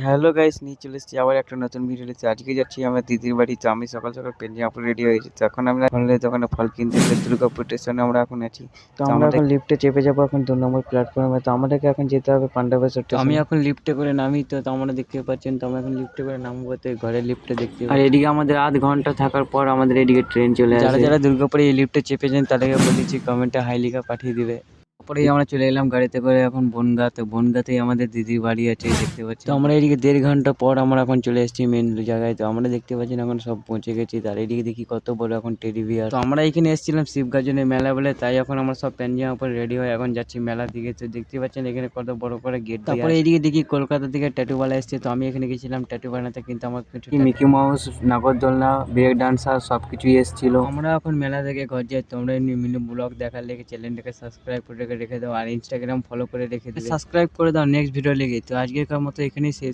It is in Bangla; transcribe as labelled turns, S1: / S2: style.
S1: হ্যালো গাইস, নিয়ে চলে এসেছি আবার একটা নতুন ভিডিও নিয়ে। আজকে যাচ্ছি আমার দিদির বাড়ি। তো আমি সকাল সকাল পেন্টিং আপু রেডি হয়েছি। তো এখন আমরা ফলের দোকানে ফল কিনতে এসে দুর্গাপুর স্টেশনে আমরা এখন আছি। তো আমরা এখন লিফটে চেপে যাবো এখন 2 নম্বর প্ল্যাটফর্মে। তো আমাদেরকে এখন যেতে হবে পান্ডাবা স্টেশনে। তো আমি এখন লিফটে করে নামি। তো আমরা দেখতে পাচ্ছেন, তো আমরা এখন লিফটে করে নামবো। তো ঘরের লিফটে দেখতে আর এদিকে আমাদের আধ ঘন্টা থাকার পর আমাদের এদিকে ট্রেন চলে আসে। যারা যারা দুর্গাপুরে এই লিফটে চেপেছেন তাদেরকে বলেছি কমেন্টে হাই লিখা পাঠিয়ে দিবে। তারপরেই আমরা চলে এলাম গাড়িতে করে এখন বনগাঁ। তো বনগাঁতেই আমাদের দিদির বাড়ি আছে দেখতে পাচ্ছি। তো আমরা এদিকে 1.5 ঘন্টা পর আমরা এখন চলে এসেছি মেন জায়গায়। তো আমরা দেখতে পাচ্ছি এখন সব পৌঁছে গেছি। তার এদিকে দেখি কত বড় এখন টেডি বিয়ার। তো আমরা এখানে এসেছিলাম শিবগাজনের মেলা বলে, তাই এখন আমরা সব প্যান জামা পরে রেডি হয়ে এখন যাচ্ছি মেলার দিকে। তো দেখতে পাচ্ছেন এখানে কত বড় করে গেট। তারপরে এইদিকে দেখি কলকাতা থেকে ট্যাটুওয়ালা এসছে। তো আমি এখানে গেছিলাম ট্যাটু বানাতে, কিন্তু আমার কিছু মিকি মাউস, নাগরদোলনা, ব্রেক ডান্সার সব কিছুই এসেছিল। আমরা এখন মেলা থেকে ঘর যাই। তোমরা মিনি ব্লগ দেখার লেগে চ্যানেলটাকে সাবস্ক্রাইব করে রেখে দাও আর ইনস্টাগ্রাম ফলো করে রেখে দিও, সাবস্ক্রাইব করে দাও নেক্সট ভিডিও লেগে। তো আজকের মতো এখানেই শেষ।